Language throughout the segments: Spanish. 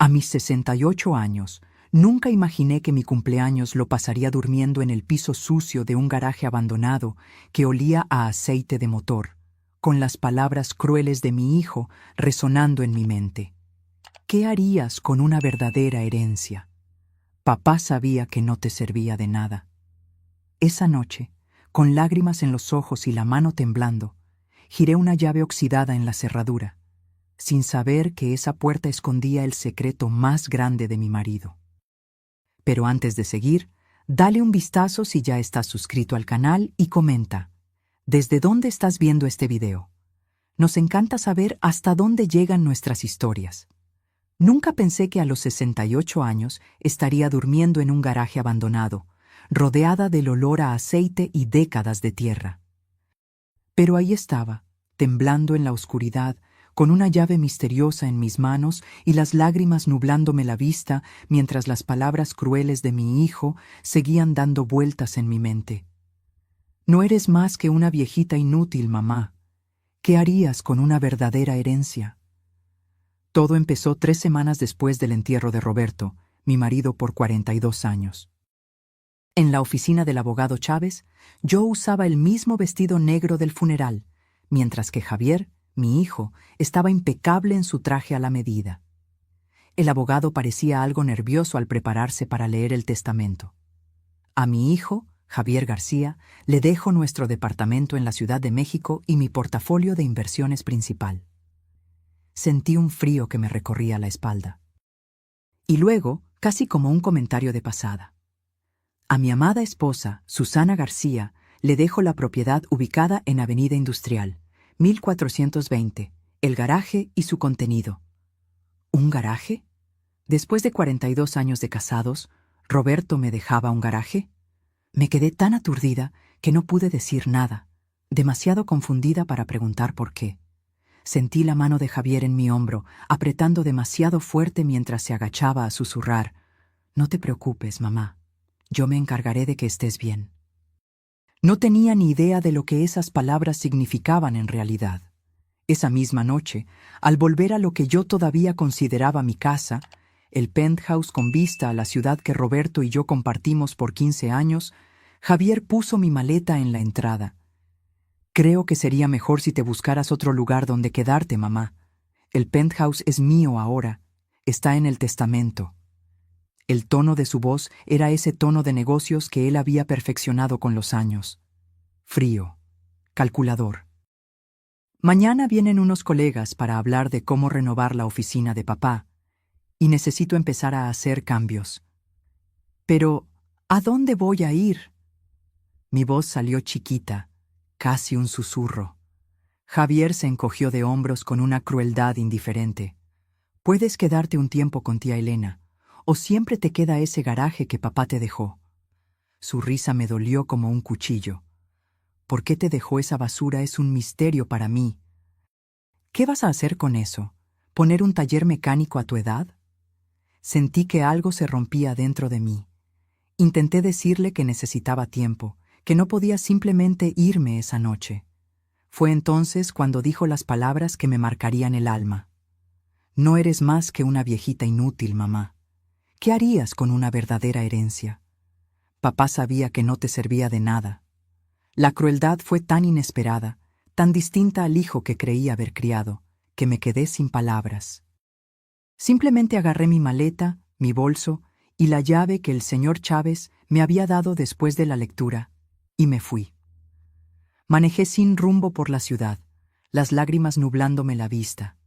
A mis 68 años, nunca imaginé que mi cumpleaños lo pasaría durmiendo en el piso sucio de un garaje abandonado que olía a aceite de motor, con las palabras crueles de mi hijo resonando en mi mente. ¿Qué harías con una verdadera herencia? Papá sabía que no te servía de nada. Esa noche, con lágrimas en los ojos y la mano temblando, giré una llave oxidada en la cerradura, sin saber que esa puerta escondía el secreto más grande de mi marido. Pero antes de seguir, dale un vistazo si ya estás suscrito al canal y comenta, ¿desde dónde estás viendo este video? Nos encanta saber hasta dónde llegan nuestras historias. Nunca pensé que a los 68 años estaría durmiendo en un garaje abandonado, rodeada del olor a aceite y décadas de tierra. Pero ahí estaba, temblando en la oscuridad, con una llave misteriosa en mis manos y las lágrimas nublándome la vista mientras las palabras crueles de mi hijo seguían dando vueltas en mi mente. No eres más que una viejita inútil, mamá. ¿Qué harías con una verdadera herencia? Todo empezó 3 semanas después del entierro de Roberto, mi marido por 42 años. En la oficina del abogado Chávez, yo usaba el mismo vestido negro del funeral, mientras que Javier, mi hijo, estaba impecable en su traje a la medida. El abogado parecía algo nervioso al prepararse para leer el testamento. A mi hijo, Javier García, le dejo nuestro departamento en la Ciudad de México y mi portafolio de inversiones principal. Sentí un frío que me recorría la espalda. Y luego, casi como un comentario de pasada. A mi amada esposa, Susana García, le dejo la propiedad ubicada en Avenida Industrial, 1420, el garaje y su contenido. ¿Un garaje? Después de 42 años de casados, ¿Roberto me dejaba un garaje? Me quedé tan aturdida que no pude decir nada, demasiado confundida para preguntar por qué. Sentí la mano de Javier en mi hombro, apretando demasiado fuerte mientras se agachaba a susurrar, «No te preocupes, mamá. Yo me encargaré de que estés bien». No tenía ni idea de lo que esas palabras significaban en realidad. Esa misma noche, al volver a lo que yo todavía consideraba mi casa, el penthouse con vista a la ciudad que Roberto y yo compartimos por 15 años, Javier puso mi maleta en la entrada. «Creo que sería mejor si te buscaras otro lugar donde quedarte, mamá. El penthouse es mío ahora. Está en el testamento». El tono de su voz era ese tono de negocios que él había perfeccionado con los años. Frío, calculador. Mañana vienen unos colegas para hablar de cómo renovar la oficina de papá, y necesito empezar a hacer cambios. Pero, ¿a dónde voy a ir? Mi voz salió chiquita, casi un susurro. Javier se encogió de hombros con una crueldad indiferente. Puedes quedarte un tiempo con tía Elena, o siempre te queda ese garaje que papá te dejó. Su risa me dolió como un cuchillo. ¿Por qué te dejó esa basura? Es un misterio para mí. ¿Qué vas a hacer con eso? ¿Poner un taller mecánico a tu edad? Sentí que algo se rompía dentro de mí. Intenté decirle que necesitaba tiempo, que no podía simplemente irme esa noche. Fue entonces cuando dijo las palabras que me marcarían el alma. No eres más que una viejita inútil, mamá. ¿Qué harías con una verdadera herencia? Papá sabía que no te servía de nada. La crueldad fue tan inesperada, tan distinta al hijo que creía haber criado, que me quedé sin palabras. Simplemente agarré mi maleta, mi bolso y la llave que el señor Chávez me había dado después de la lectura, y me fui. Manejé sin rumbo por la ciudad, las lágrimas nublándome la vista.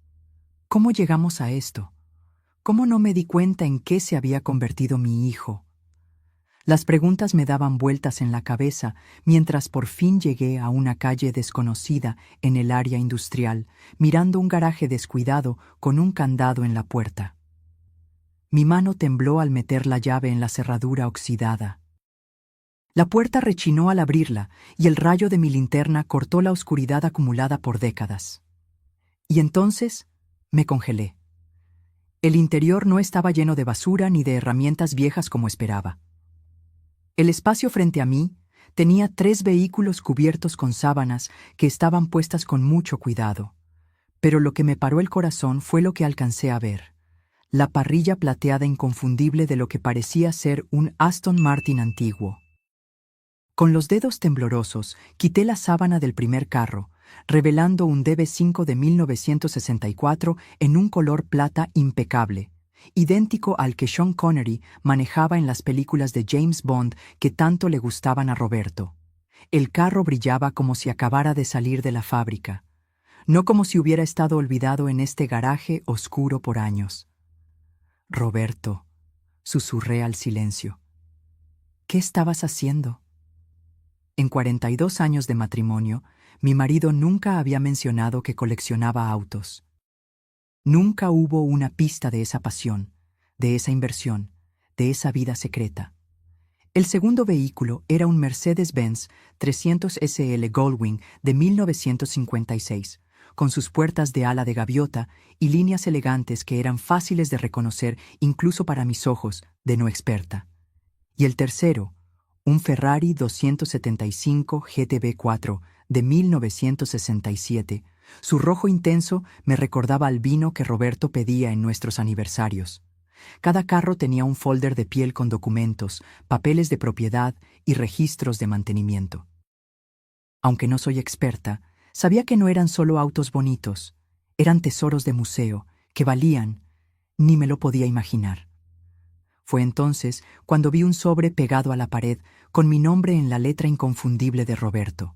¿Cómo llegamos a esto? ¿Cómo no me di cuenta en qué se había convertido mi hijo? Las preguntas me daban vueltas en la cabeza mientras por fin llegué a una calle desconocida en el área industrial, mirando un garaje descuidado con un candado en la puerta. Mi mano tembló al meter la llave en la cerradura oxidada. La puerta rechinó al abrirla y el rayo de mi linterna cortó la oscuridad acumulada por décadas. Y entonces me congelé. El interior no estaba lleno de basura ni de herramientas viejas como esperaba. El espacio frente a mí tenía 3 vehículos cubiertos con sábanas que estaban puestas con mucho cuidado. Pero lo que me paró el corazón fue lo que alcancé a ver: la parrilla plateada inconfundible de lo que parecía ser un Aston Martin antiguo. Con los dedos temblorosos, quité la sábana del primer carro, revelando un DB5 de 1964 en un color plata impecable, idéntico al que Sean Connery manejaba en las películas de James Bond que tanto le gustaban a Roberto. El carro brillaba como si acabara de salir de la fábrica, no como si hubiera estado olvidado en este garaje oscuro por años. Roberto, susurré al silencio. ¿Qué estabas haciendo? En 42 años de matrimonio, mi marido nunca había mencionado que coleccionaba autos. Nunca hubo una pista de esa pasión, de esa inversión, de esa vida secreta. El segundo vehículo era un Mercedes-Benz 300 SL Goldwing de 1956, con sus puertas de ala de gaviota y líneas elegantes que eran fáciles de reconocer incluso para mis ojos de no experta. Y el tercero, un Ferrari 275 GTB4 de 1967, su rojo intenso me recordaba al vino que Roberto pedía en nuestros aniversarios. Cada carro tenía un folder de piel con documentos, papeles de propiedad y registros de mantenimiento. Aunque no soy experta, sabía que no eran solo autos bonitos, eran tesoros de museo que valían, ni me lo podía imaginar. Fue entonces cuando vi un sobre pegado a la pared con mi nombre en la letra inconfundible de Roberto.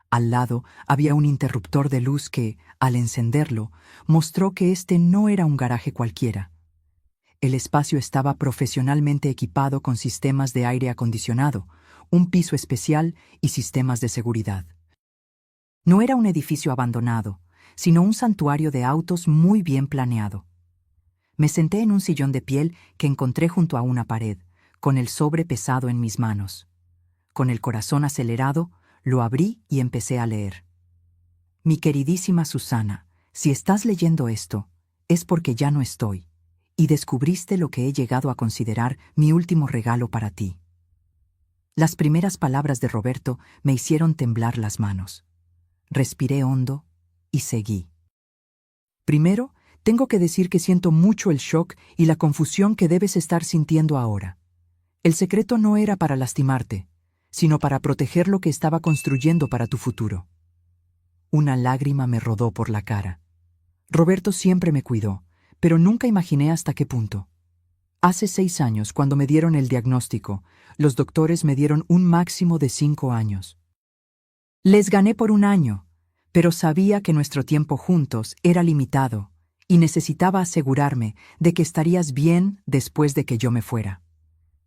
Al lado había un interruptor de luz que, al encenderlo, mostró que este no era un garaje cualquiera. El espacio estaba profesionalmente equipado con sistemas de aire acondicionado, un piso especial y sistemas de seguridad. No era un edificio abandonado, sino un santuario de autos muy bien planeado. Me senté en un sillón de piel que encontré junto a una pared, con el sobre pesado en mis manos. Con el corazón acelerado, lo abrí y empecé a leer. Mi queridísima Susana, si estás leyendo esto, es porque ya no estoy, y descubriste lo que he llegado a considerar mi último regalo para ti. Las primeras palabras de Roberto me hicieron temblar las manos. Respiré hondo y seguí. Primero, tengo que decir que siento mucho el shock y la confusión que debes estar sintiendo ahora. El secreto no era para lastimarte, sino para proteger lo que estaba construyendo para tu futuro. Una lágrima me rodó por la cara. Roberto siempre me cuidó, pero nunca imaginé hasta qué punto. Hace 6 años, cuando me dieron el diagnóstico, los doctores me dieron un máximo de 5 años. Les gané por 1 año, pero sabía que nuestro tiempo juntos era limitado y necesitaba asegurarme de que estarías bien después de que yo me fuera.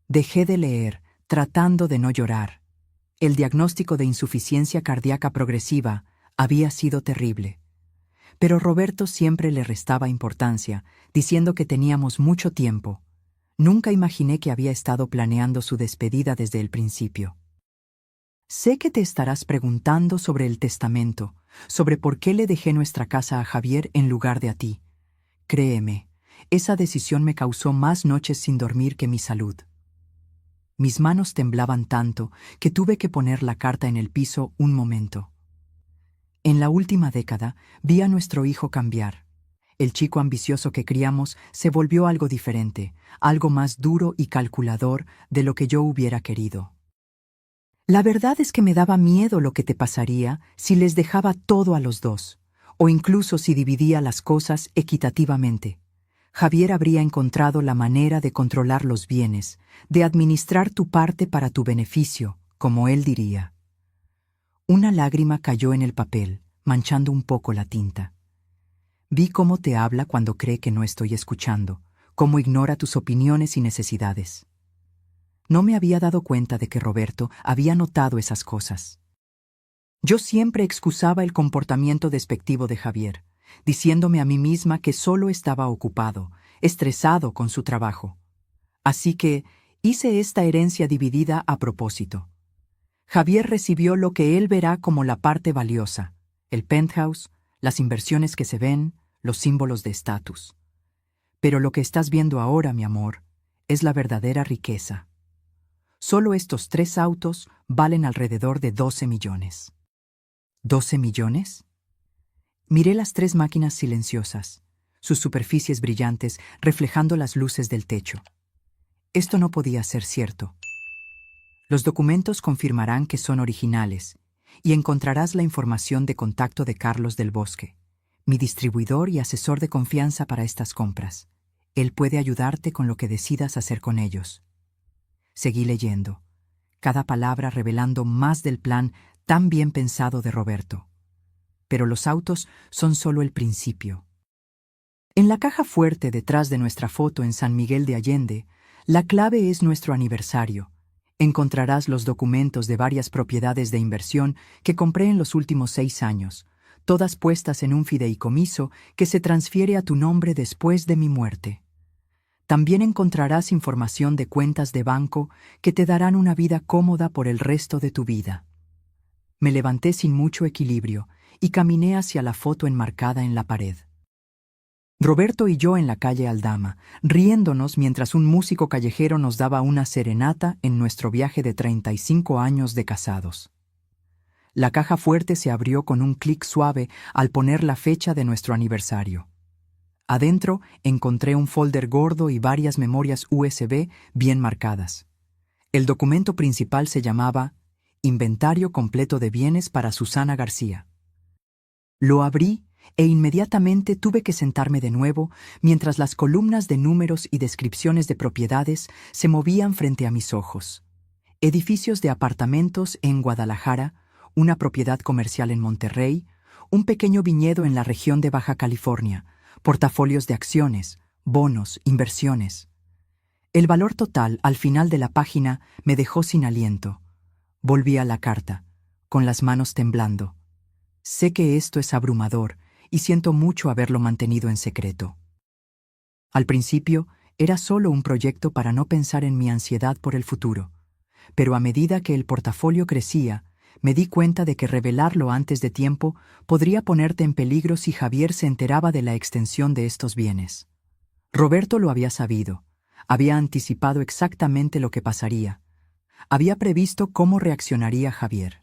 Dejé de leer, tratando de no llorar. El diagnóstico de insuficiencia cardíaca progresiva había sido terrible. Pero Roberto siempre le restaba importancia, diciendo que teníamos mucho tiempo. Nunca imaginé que había estado planeando su despedida desde el principio. Sé que te estarás preguntando sobre el testamento, sobre por qué le dejé nuestra casa a Javier en lugar de a ti. Créeme, esa decisión me causó más noches sin dormir que mi salud. Mis manos temblaban tanto que tuve que poner la carta en el piso un momento. En la última década vi a nuestro hijo cambiar. El chico ambicioso que criamos se volvió algo diferente, algo más duro y calculador de lo que yo hubiera querido. La verdad es que me daba miedo lo que te pasaría si les dejaba todo a los dos, o incluso si dividía las cosas equitativamente. Javier habría encontrado la manera de controlar los bienes, de administrar tu parte para tu beneficio, como él diría. Una lágrima cayó en el papel, manchando un poco la tinta. Vi cómo te habla cuando cree que no estoy escuchando, cómo ignora tus opiniones y necesidades. No me había dado cuenta de que Roberto había notado esas cosas. Yo siempre excusaba el comportamiento despectivo de Javier, diciéndome a mí misma que solo estaba ocupado, estresado con su trabajo. Así que hice esta herencia dividida a propósito. Javier recibió lo que él verá como la parte valiosa, el penthouse, las inversiones que se ven, los símbolos de estatus. Pero lo que estás viendo ahora, mi amor, es la verdadera riqueza. Solo estos 3 autos valen alrededor de 12 millones. ¿12 millones? Miré las 3 máquinas silenciosas, sus superficies brillantes reflejando las luces del techo. Esto no podía ser cierto. Los documentos confirmarán que son originales, y encontrarás la información de contacto de Carlos del Bosque, mi distribuidor y asesor de confianza para estas compras. Él puede ayudarte con lo que decidas hacer con ellos. Seguí leyendo, cada palabra revelando más del plan tan bien pensado de Roberto. Pero los autos son solo el principio. En la caja fuerte detrás de nuestra foto en San Miguel de Allende, la clave es nuestro aniversario. Encontrarás los documentos de varias propiedades de inversión que compré en los últimos 6 años, todas puestas en un fideicomiso que se transfiere a tu nombre después de mi muerte. También encontrarás información de cuentas de banco que te darán una vida cómoda por el resto de tu vida. Me levanté sin mucho equilibrio y caminé hacia la foto enmarcada en la pared. Roberto y yo en la calle Aldama, riéndonos mientras un músico callejero nos daba una serenata en nuestro viaje de 35 años de casados. La caja fuerte se abrió con un clic suave al poner la fecha de nuestro aniversario. Adentro encontré un folder gordo y varias memorias USB bien marcadas. El documento principal se llamaba Inventario completo de bienes para Susana García. Lo abrí e inmediatamente tuve que sentarme de nuevo mientras las columnas de números y descripciones de propiedades se movían frente a mis ojos. Edificios de apartamentos en Guadalajara, una propiedad comercial en Monterrey, un pequeño viñedo en la región de Baja California, portafolios de acciones, bonos, inversiones. El valor total al final de la página me dejó sin aliento. Volví a la carta, con las manos temblando. Sé que esto es abrumador y siento mucho haberlo mantenido en secreto. Al principio, era solo un proyecto para no pensar en mi ansiedad por el futuro, pero a medida que el portafolio crecía, me di cuenta de que revelarlo antes de tiempo podría ponerte en peligro si Javier se enteraba de la extensión de estos bienes. Roberto lo había sabido, había anticipado exactamente lo que pasaría, había previsto cómo reaccionaría Javier.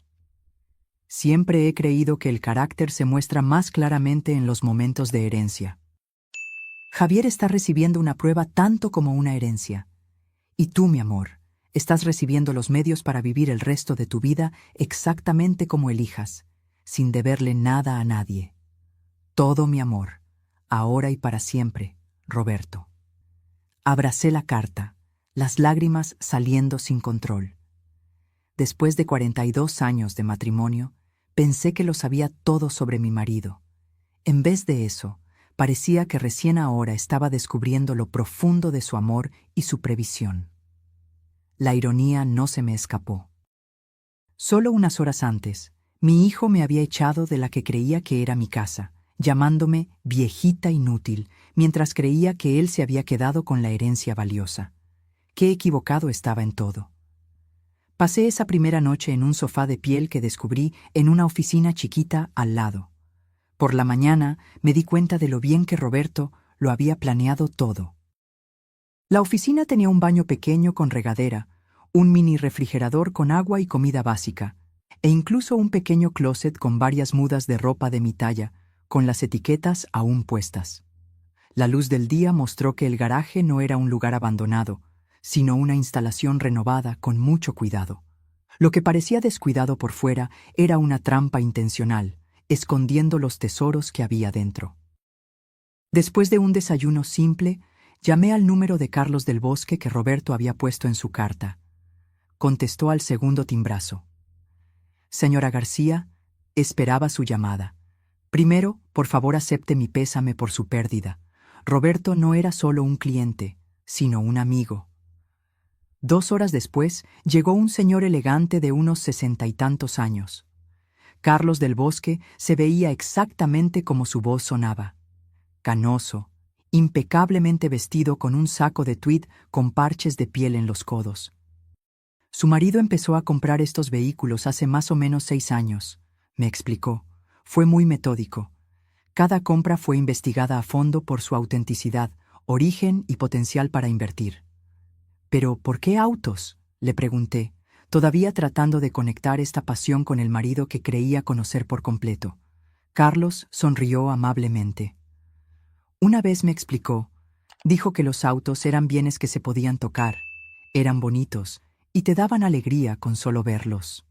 Siempre he creído que el carácter se muestra más claramente en los momentos de herencia. Javier está recibiendo una prueba tanto como una herencia. Y tú, mi amor, estás recibiendo los medios para vivir el resto de tu vida exactamente como elijas, sin deberle nada a nadie. Todo mi amor, ahora y para siempre, Roberto. Abracé la carta, las lágrimas saliendo sin control. Después de 42 años de matrimonio, pensé que lo sabía todo sobre mi marido. En vez de eso, parecía que recién ahora estaba descubriendo lo profundo de su amor y su previsión. La ironía no se me escapó. Solo unas horas antes, mi hijo me había echado de la que creía que era mi casa, llamándome viejita inútil, mientras creía que él se había quedado con la herencia valiosa. Qué equivocado estaba en todo. Pasé esa primera noche en un sofá de piel que descubrí en una oficina chiquita al lado. Por la mañana me di cuenta de lo bien que Roberto lo había planeado todo. La oficina tenía un baño pequeño con regadera, un mini refrigerador con agua y comida básica, e incluso un pequeño closet con varias mudas de ropa de mi talla, con las etiquetas aún puestas. La luz del día mostró que el garaje no era un lugar abandonado, sino una instalación renovada con mucho cuidado. Lo que parecía descuidado por fuera era una trampa intencional, escondiendo los tesoros que había dentro. Después de un desayuno simple, llamé al número de Carlos del Bosque que Roberto había puesto en su carta. Contestó al segundo timbrazo. Señora García, esperaba su llamada. Primero, por favor acepte mi pésame por su pérdida. Roberto no era solo un cliente, sino un amigo. 2 horas después, llegó un señor elegante de unos 60 y tantos años. Carlos del Bosque se veía exactamente como su voz sonaba. Canoso, impecablemente vestido con un saco de tweed con parches de piel en los codos. Su marido empezó a comprar estos vehículos hace más o menos 6 años, me explicó. Fue muy metódico. Cada compra fue investigada a fondo por su autenticidad, origen y potencial para invertir. «¿Pero por qué autos?», le pregunté, todavía tratando de conectar esta pasión con el marido que creía conocer por completo. Carlos sonrió amablemente. Una vez me explicó, dijo que los autos eran bienes que se podían tocar, eran bonitos y te daban alegría con solo verlos.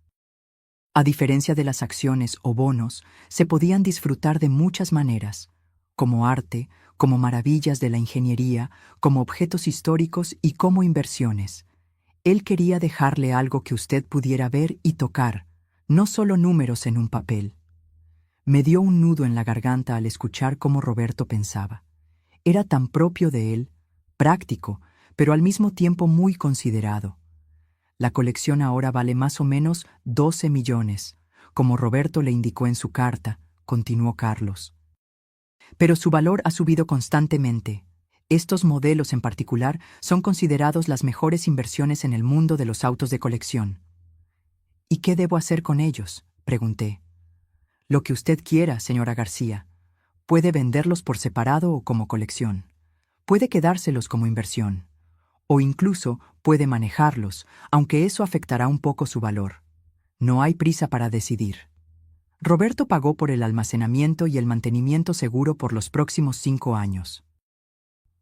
A diferencia de las acciones o bonos, se podían disfrutar de muchas maneras, como arte, como maravillas de la ingeniería, como objetos históricos y como inversiones. Él quería dejarle algo que usted pudiera ver y tocar, no solo números en un papel. Me dio un nudo en la garganta al escuchar cómo Roberto pensaba. Era tan propio de él, práctico, pero al mismo tiempo muy considerado. La colección ahora vale más o menos 12 millones, como Roberto le indicó en su carta, continuó Carlos. Pero su valor ha subido constantemente. Estos modelos en particular son considerados las mejores inversiones en el mundo de los autos de colección. ¿Y qué debo hacer con ellos?, pregunté. Lo que usted quiera, señora García. Puede venderlos por separado o como colección. Puede quedárselos como inversión. O incluso puede manejarlos, aunque eso afectará un poco su valor. No hay prisa para decidir. Roberto pagó por el almacenamiento y el mantenimiento seguro por los próximos 5 años.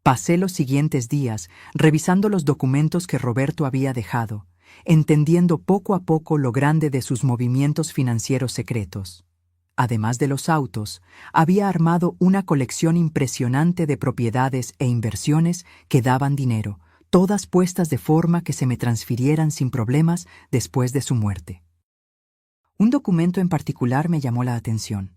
Pasé los siguientes días revisando los documentos que Roberto había dejado, entendiendo poco a poco lo grande de sus movimientos financieros secretos. Además de los autos, había armado una colección impresionante de propiedades e inversiones que daban dinero, todas puestas de forma que se me transfirieran sin problemas después de su muerte. Un documento en particular me llamó la atención.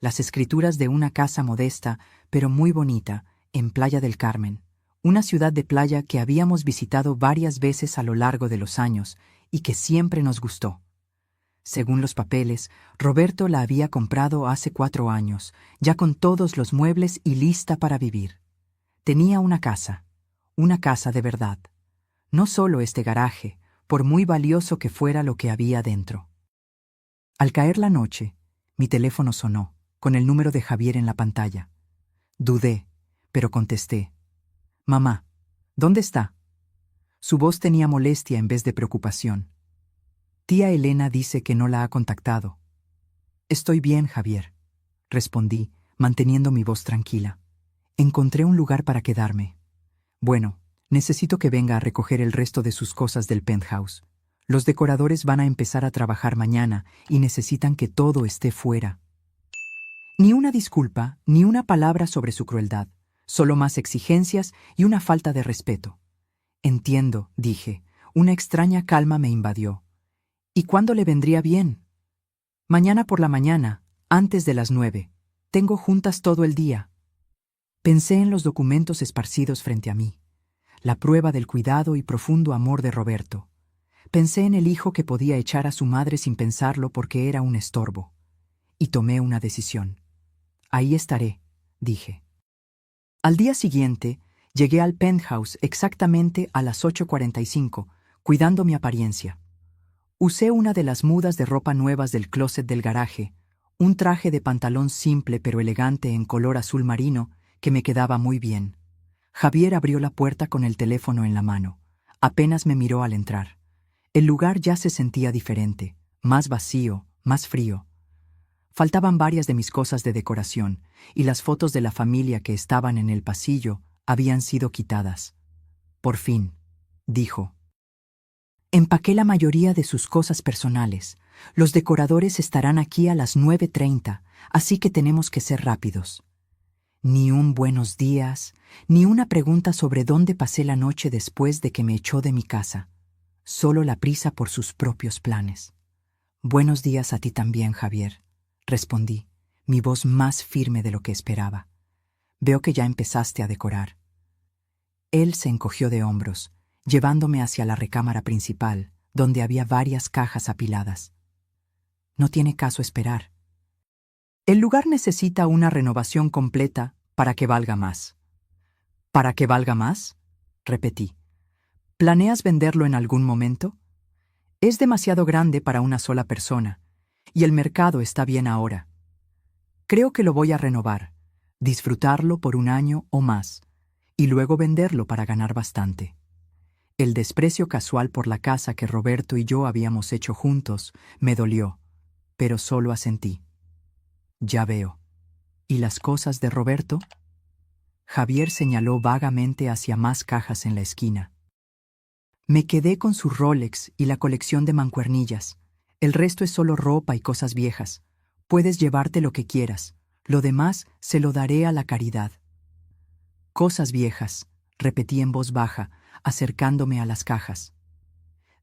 Las escrituras de una casa modesta, pero muy bonita, en Playa del Carmen, una ciudad de playa que habíamos visitado varias veces a lo largo de los años y que siempre nos gustó. Según los papeles, Roberto la había comprado hace 4 años, ya con todos los muebles y lista para vivir. Tenía una casa de verdad. No solo este garaje, por muy valioso que fuera lo que había dentro. Al caer la noche, mi teléfono sonó, con el número de Javier en la pantalla. Dudé, pero contesté. Mamá, ¿dónde está? Su voz tenía molestia en vez de preocupación. Tía Elena dice que no la ha contactado. Estoy bien, Javier, respondí, manteniendo mi voz tranquila. Encontré un lugar para quedarme. Bueno, necesito que venga a recoger el resto de sus cosas del penthouse. Los decoradores van a empezar a trabajar mañana y necesitan que todo esté fuera. Ni una disculpa, ni una palabra sobre su crueldad, solo más exigencias y una falta de respeto. Entiendo, dije. Una extraña calma me invadió. ¿Y cuándo le vendría bien? Mañana por la mañana, antes de las 9. Tengo juntas todo el día. Pensé en los documentos esparcidos frente a mí, la prueba del cuidado y profundo amor de Roberto. Pensé en el hijo que podía echar a su madre sin pensarlo porque era un estorbo. Y tomé una decisión. Ahí estaré, dije. Al día siguiente, llegué al penthouse exactamente a las 8:45, cuidando mi apariencia. Usé una de las mudas de ropa nuevas del closet del garaje, un traje de pantalón simple pero elegante en color azul marino que me quedaba muy bien. Javier abrió la puerta con el teléfono en la mano. Apenas me miró al entrar. El lugar ya se sentía diferente, más vacío, más frío. Faltaban varias de mis cosas de decoración, y las fotos de la familia que estaban en el pasillo habían sido quitadas. Por fin, dijo. Empaqué la mayoría de sus cosas personales. Los decoradores estarán aquí a las 9:30, así que tenemos que ser rápidos. Ni un buenos días, ni una pregunta sobre dónde pasé la noche después de que me echó de mi casa. Solo la prisa por sus propios planes. Buenos días a ti también, Javier, respondí, mi voz más firme de lo que esperaba. Veo que ya empezaste a decorar. Él se encogió de hombros, llevándome hacia la recámara principal, donde había varias cajas apiladas. No tiene caso esperar. El lugar necesita una renovación completa para que valga más. ¿Para que valga más?, repetí. ¿Planeas venderlo en algún momento? Es demasiado grande para una sola persona, y el mercado está bien ahora. Creo que lo voy a renovar, disfrutarlo por 1 año o más, y luego venderlo para ganar bastante. El desprecio casual por la casa que Roberto y yo habíamos hecho juntos me dolió, pero solo asentí. Ya veo. ¿Y las cosas de Roberto? Javier señaló vagamente hacia más cajas en la esquina. Me quedé con su Rolex y la colección de mancuernillas. El resto es solo ropa y cosas viejas. Puedes llevarte lo que quieras. Lo demás se lo daré a la caridad. Cosas viejas, repetí en voz baja, acercándome a las cajas.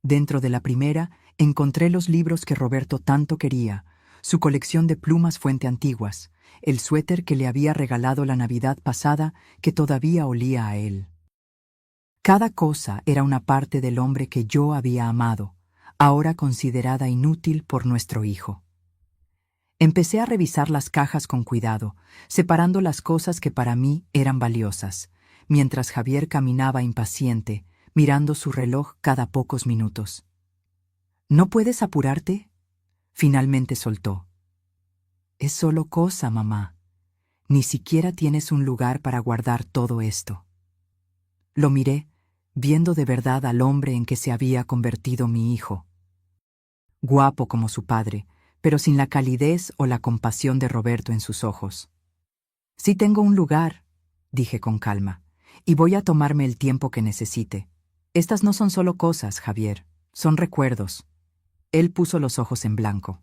Dentro de la primera encontré los libros que Roberto tanto quería, su colección de plumas fuente antiguas, el suéter que le había regalado la Navidad pasada que todavía olía a él. Cada cosa era una parte del hombre que yo había amado, ahora considerada inútil por nuestro hijo. Empecé a revisar las cajas con cuidado, separando las cosas que para mí eran valiosas, mientras Javier caminaba impaciente, mirando su reloj cada pocos minutos. ¿No puedes apurarte? Finalmente soltó. Es solo cosa, mamá. Ni siquiera tienes un lugar para guardar todo esto. Lo miré, viendo de verdad al hombre en que se había convertido mi hijo. Guapo como su padre, pero sin la calidez o la compasión de Roberto en sus ojos. Sí tengo un lugar, dije con calma, y voy a tomarme el tiempo que necesite. Estas no son solo cosas, Javier, son recuerdos. Él puso los ojos en blanco.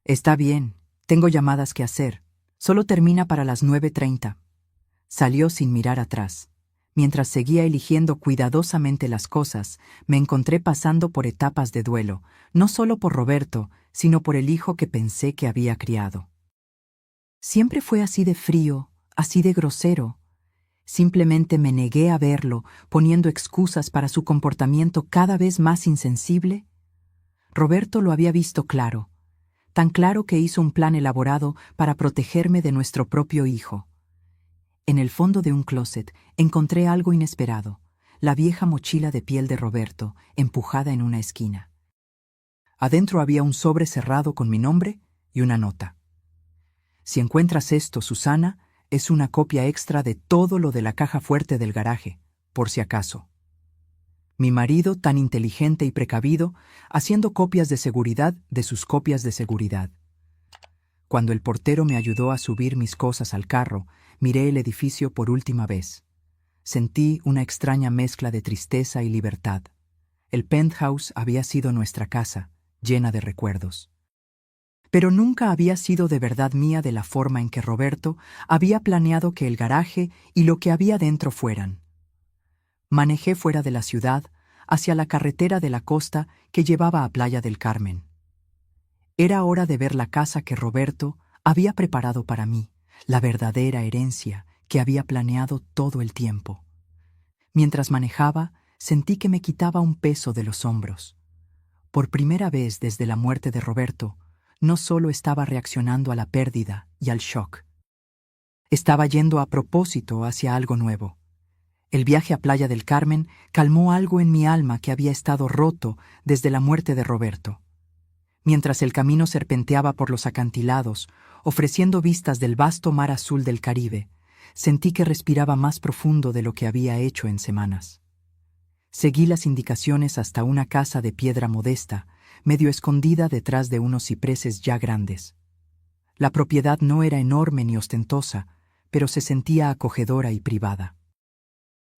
Está bien, tengo llamadas que hacer. Solo termina para las 9:30. Salió sin mirar atrás. Mientras seguía eligiendo cuidadosamente las cosas, me encontré pasando por etapas de duelo, no solo por Roberto, sino por el hijo que pensé que había criado. Siempre fue así de frío, así de grosero. Simplemente me negué a verlo, poniendo excusas para su comportamiento cada vez más insensible. Roberto lo había visto claro, tan claro que hizo un plan elaborado para protegerme de nuestro propio hijo. En el fondo de un closet encontré algo inesperado, la vieja mochila de piel de Roberto, empujada en una esquina. Adentro había un sobre cerrado con mi nombre y una nota. Si encuentras esto, Susana, es una copia extra de todo lo de la caja fuerte del garaje, por si acaso. Mi marido, tan inteligente y precavido, haciendo copias de seguridad de sus copias de seguridad. Cuando el portero me ayudó a subir mis cosas al carro, miré el edificio por última vez. Sentí una extraña mezcla de tristeza y libertad. El penthouse había sido nuestra casa, llena de recuerdos. Pero nunca había sido de verdad mía de la forma en que Roberto había planeado que el garaje y lo que había dentro fueran. Manejé fuera de la ciudad, hacia la carretera de la costa que llevaba a Playa del Carmen. Era hora de ver la casa que Roberto había preparado para mí, la verdadera herencia que había planeado todo el tiempo. Mientras manejaba, sentí que me quitaba un peso de los hombros. Por primera vez desde la muerte de Roberto, no solo estaba reaccionando a la pérdida y al shock. Estaba yendo a propósito hacia algo nuevo. El viaje a Playa del Carmen calmó algo en mi alma que había estado roto desde la muerte de Roberto. Mientras el camino serpenteaba por los acantilados, ofreciendo vistas del vasto mar azul del Caribe, sentí que respiraba más profundo de lo que había hecho en semanas. Seguí las indicaciones hasta una casa de piedra modesta, medio escondida detrás de unos cipreses ya grandes. La propiedad no era enorme ni ostentosa, pero se sentía acogedora y privada.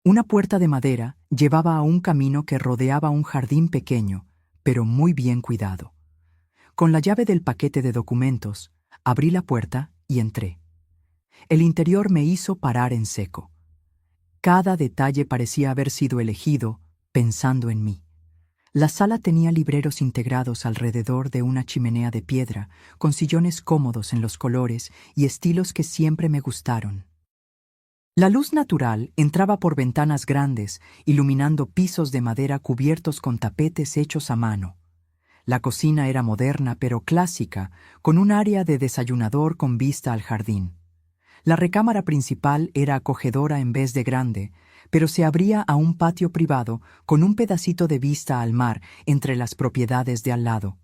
Una puerta de madera llevaba a un camino que rodeaba un jardín pequeño, pero muy bien cuidado. Con la llave del paquete de documentos, abrí la puerta y entré. El interior me hizo parar en seco. Cada detalle parecía haber sido elegido pensando en mí. La sala tenía libreros integrados alrededor de una chimenea de piedra, con sillones cómodos en los colores y estilos que siempre me gustaron. La luz natural entraba por ventanas grandes, iluminando pisos de madera cubiertos con tapetes hechos a mano. La cocina era moderna pero clásica, con un área de desayunador con vista al jardín. La recámara principal era acogedora en vez de grande, pero se abría a un patio privado con un pedacito de vista al mar entre las propiedades de al lado.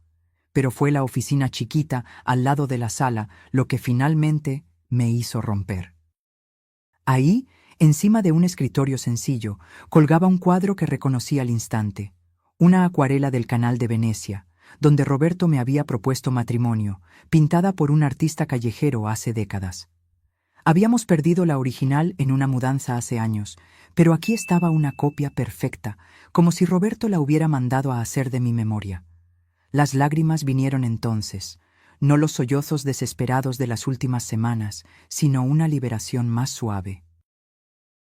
Pero fue la oficina chiquita al lado de la sala lo que finalmente me hizo romper. Ahí, encima de un escritorio sencillo, colgaba un cuadro que reconocí al instante, una acuarela del Canal de Venecia, donde Roberto me había propuesto matrimonio, pintada por un artista callejero hace décadas. Habíamos perdido la original en una mudanza hace años, pero aquí estaba una copia perfecta, como si Roberto la hubiera mandado a hacer de mi memoria. Las lágrimas vinieron entonces, no los sollozos desesperados de las últimas semanas, sino una liberación más suave.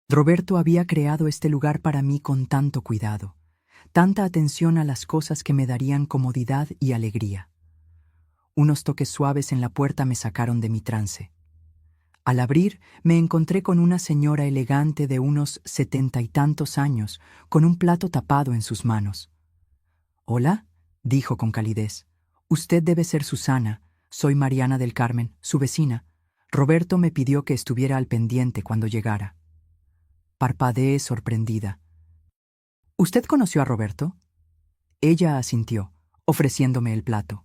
Roberto había creado este lugar para mí con tanto cuidado, tanta atención a las cosas que me darían comodidad y alegría. Unos toques suaves en la puerta me sacaron de mi trance. Al abrir, me encontré con una señora elegante de unos 70 y tantos años, con un plato tapado en sus manos. «Hola», dijo con calidez. «Usted debe ser Susana. Soy Mariana del Carmen, su vecina. Roberto me pidió que estuviera al pendiente cuando llegara». Parpadeé sorprendida. «¿Usted conoció a Roberto?» Ella asintió, ofreciéndome el plato.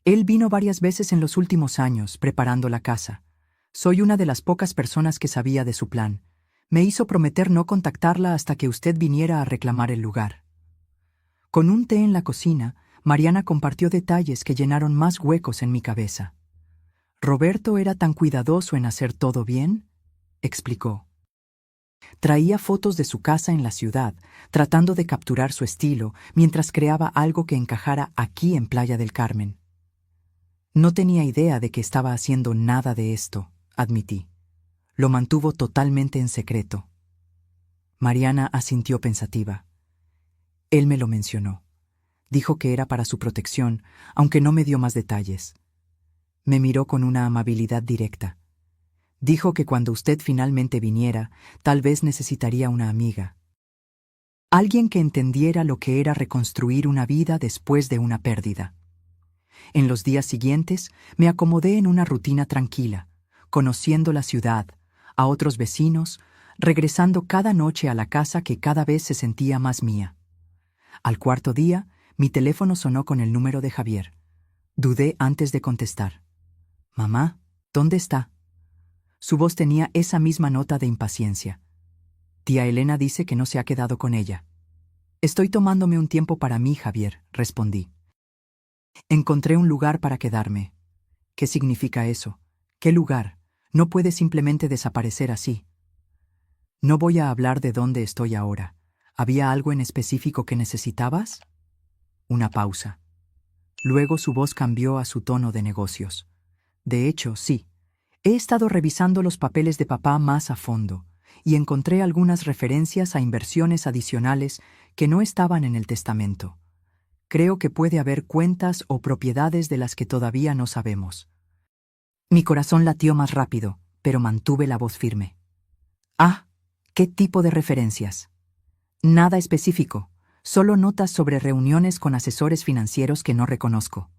«Él vino varias veces en los últimos años, preparando la casa. Soy una de las pocas personas que sabía de su plan. Me hizo prometer no contactarla hasta que usted viniera a reclamar el lugar». Con un té en la cocina, Mariana compartió detalles que llenaron más huecos en mi cabeza. «¿Roberto era tan cuidadoso en hacer todo bien?», explicó. Traía fotos de su casa en la ciudad, tratando de capturar su estilo, mientras creaba algo que encajara aquí en Playa del Carmen. No tenía idea de que estaba haciendo nada de esto, admití. Lo mantuvo totalmente en secreto. Mariana asintió pensativa. Él me lo mencionó. Dijo que era para su protección, aunque no me dio más detalles. Me miró con una amabilidad directa. Dijo que cuando usted finalmente viniera, tal vez necesitaría una amiga. Alguien que entendiera lo que era reconstruir una vida después de una pérdida. En los días siguientes, me acomodé en una rutina tranquila, conociendo la ciudad, a otros vecinos, regresando cada noche a la casa que cada vez se sentía más mía. Al cuarto día, mi teléfono sonó con el número de Javier. Dudé antes de contestar. «Mamá, ¿dónde está?». Su voz tenía esa misma nota de impaciencia. «Tía Elena dice que no se ha quedado con ella». «Estoy tomándome un tiempo para mí, Javier», respondí. «Encontré un lugar para quedarme». «¿Qué significa eso? ¿Qué lugar? No puede simplemente desaparecer así». «No voy a hablar de dónde estoy ahora. ¿Había algo en específico que necesitabas?». Una pausa. Luego su voz cambió a su tono de negocios. «De hecho, sí. He estado revisando los papeles de papá más a fondo y encontré algunas referencias a inversiones adicionales que no estaban en el testamento. Creo que puede haber cuentas o propiedades de las que todavía no sabemos». Mi corazón latió más rápido, pero mantuve la voz firme. «Ah, ¿qué tipo de referencias?». «Nada específico, solo notas sobre reuniones con asesores financieros que no reconozco.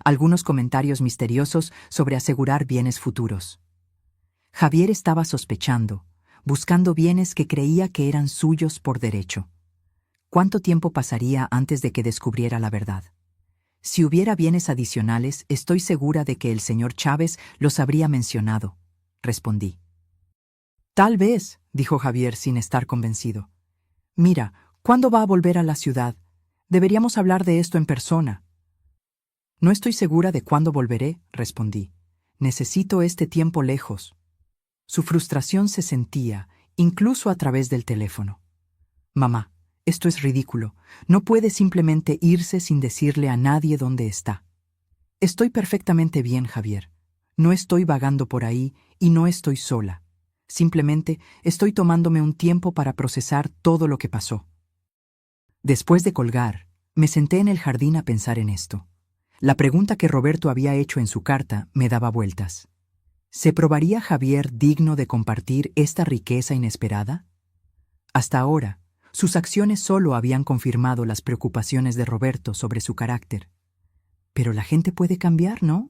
Algunos comentarios misteriosos sobre asegurar bienes futuros». Javier estaba sospechando, buscando bienes que creía que eran suyos por derecho. ¿Cuánto tiempo pasaría antes de que descubriera la verdad? Si hubiera bienes adicionales, estoy segura de que el señor Chávez los habría mencionado, respondí. «Tal vez», dijo Javier sin estar convencido. «Mira, ¿cuándo va a volver a la ciudad? Deberíamos hablar de esto en persona». «No estoy segura de cuándo volveré», respondí. «Necesito este tiempo lejos». Su frustración se sentía, incluso a través del teléfono. «Mamá, esto es ridículo. No puede simplemente irse sin decirle a nadie dónde está». «Estoy perfectamente bien, Javier. No estoy vagando por ahí y no estoy sola. Simplemente estoy tomándome un tiempo para procesar todo lo que pasó». Después de colgar, me senté en el jardín a pensar en esto. La pregunta que Roberto había hecho en su carta me daba vueltas. ¿Se probaría Javier digno de compartir esta riqueza inesperada? Hasta ahora, sus acciones solo habían confirmado las preocupaciones de Roberto sobre su carácter. Pero la gente puede cambiar, ¿no?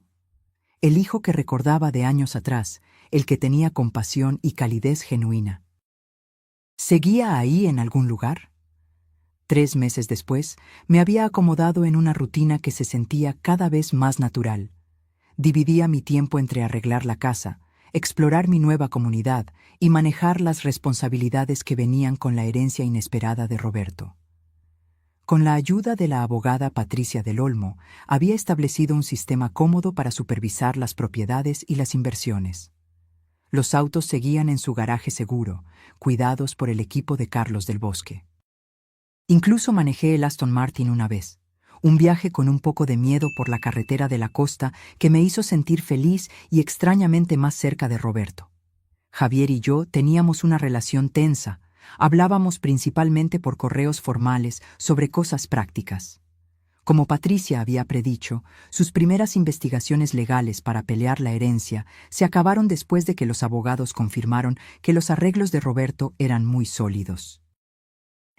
El hijo que recordaba de años atrás, el que tenía compasión y calidez genuina. ¿Seguía ahí en algún lugar? 3 meses después, me había acomodado en una rutina que se sentía cada vez más natural. Dividía mi tiempo entre arreglar la casa, explorar mi nueva comunidad y manejar las responsabilidades que venían con la herencia inesperada de Roberto. Con la ayuda de la abogada Patricia del Olmo, había establecido un sistema cómodo para supervisar las propiedades y las inversiones. Los autos seguían en su garaje seguro, cuidados por el equipo de Carlos del Bosque. Incluso manejé el Aston Martin una vez, un viaje con un poco de miedo por la carretera de la costa que me hizo sentir feliz y extrañamente más cerca de Roberto. Javier y yo teníamos una relación tensa, hablábamos principalmente por correos formales sobre cosas prácticas. Como Patricia había predicho, sus primeras investigaciones legales para pelear la herencia se acabaron después de que los abogados confirmaron que los arreglos de Roberto eran muy sólidos.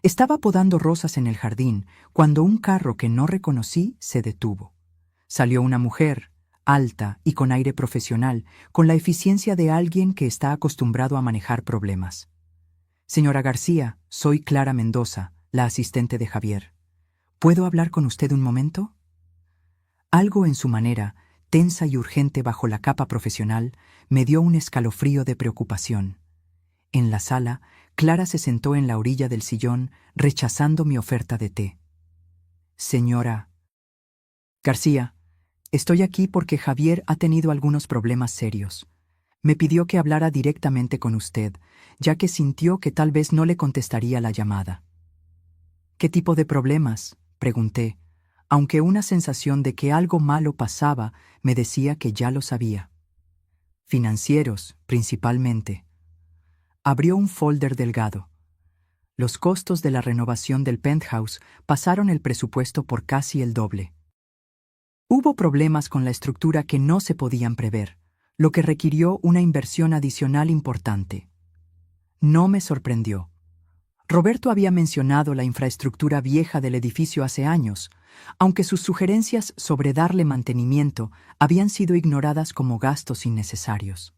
Estaba podando rosas en el jardín cuando un carro que no reconocí se detuvo. Salió una mujer, alta y con aire profesional, con la eficiencia de alguien que está acostumbrado a manejar problemas. Señora García, soy Clara Mendoza, la asistente de Javier. ¿Puedo hablar con usted un momento? Algo en su manera, tensa y urgente bajo la capa profesional, me dio un escalofrío de preocupación. En la sala, Clara se sentó en la orilla del sillón, rechazando mi oferta de té. Señora García, estoy aquí porque Javier ha tenido algunos problemas serios. Me pidió que hablara directamente con usted, ya que sintió que tal vez no le contestaría la llamada. ¿Qué tipo de problemas?, pregunté, aunque una sensación de que algo malo pasaba me decía que ya lo sabía. Financieros, principalmente. Abrió un folder delgado. Los costos de la renovación del penthouse pasaron el presupuesto por casi el doble. Hubo problemas con la estructura que no se podían prever, lo que requirió una inversión adicional importante. No me sorprendió. Roberto había mencionado la infraestructura vieja del edificio hace años, aunque sus sugerencias sobre darle mantenimiento habían sido ignoradas como gastos innecesarios.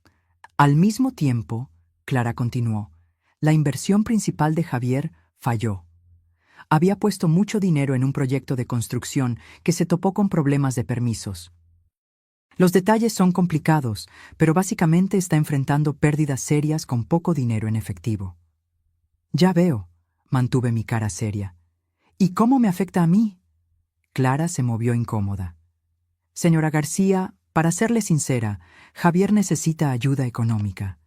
Al mismo tiempo, Clara continuó, la inversión principal de Javier falló. Había puesto mucho dinero en un proyecto de construcción que se topó con problemas de permisos. Los detalles son complicados, pero básicamente está enfrentando pérdidas serias con poco dinero en efectivo. Ya veo, mantuve mi cara seria. ¿Y cómo me afecta a mí? Clara se movió incómoda. Señora García, para serle sincera, Javier necesita ayuda económica.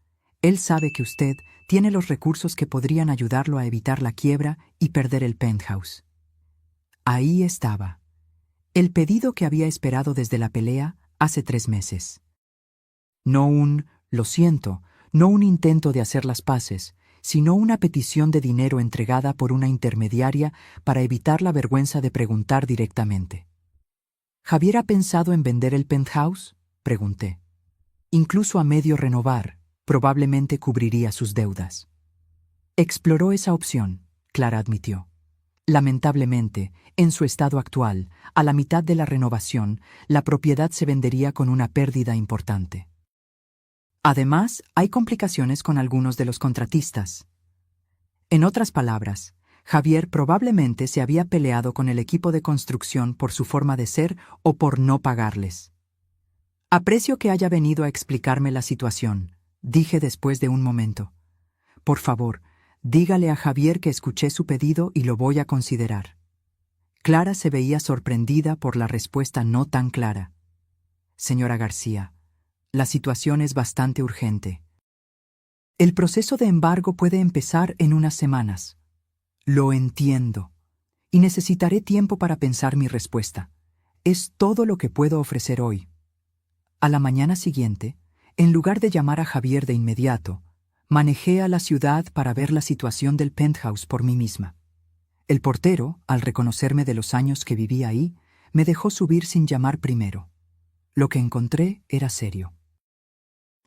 Él sabe que usted tiene los recursos que podrían ayudarlo a evitar la quiebra y perder el penthouse. Ahí estaba. El pedido que había esperado desde la pelea hace 3 meses. No lo siento, no un intento de hacer las paces, sino una petición de dinero entregada por una intermediaria para evitar la vergüenza de preguntar directamente. ¿Javier ha pensado en vender el penthouse?, pregunté. Incluso a medio renovar, probablemente cubriría sus deudas. Exploró esa opción, Clara admitió. Lamentablemente, en su estado actual, a la mitad de la renovación, la propiedad se vendería con una pérdida importante. Además, hay complicaciones con algunos de los contratistas. En otras palabras, Javier probablemente se había peleado con el equipo de construcción por su forma de ser o por no pagarles. Aprecio que haya venido a explicarme la situación, dije después de un momento. Por favor, dígale a Javier que escuché su pedido y lo voy a considerar. Clara se veía sorprendida por la respuesta no tan clara. Señora García, la situación es bastante urgente. El proceso de embargo puede empezar en unas semanas. Lo entiendo. Y necesitaré tiempo para pensar mi respuesta. Es todo lo que puedo ofrecer hoy. A la mañana siguiente, en lugar de llamar a Javier de inmediato, manejé a la ciudad para ver la situación del penthouse por mí misma. El portero, al reconocerme de los años que vivía ahí, me dejó subir sin llamar primero. Lo que encontré era serio.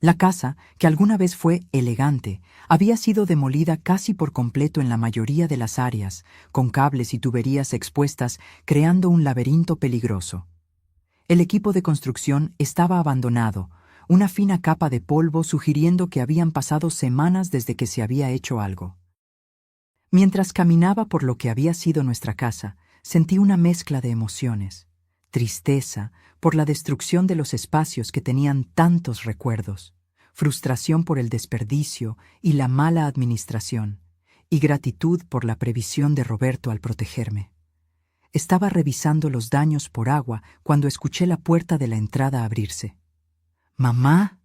La casa, que alguna vez fue elegante, había sido demolida casi por completo en la mayoría de las áreas, con cables y tuberías expuestas, creando un laberinto peligroso. El equipo de construcción estaba abandonado, una fina capa de polvo sugiriendo que habían pasado semanas desde que se había hecho algo. Mientras caminaba por lo que había sido nuestra casa, sentí una mezcla de emociones. Tristeza por la destrucción de los espacios que tenían tantos recuerdos, frustración por el desperdicio y la mala administración, y gratitud por la previsión de Roberto al protegerme. Estaba revisando los daños por agua cuando escuché la puerta de la entrada abrirse. «¡Mamá!».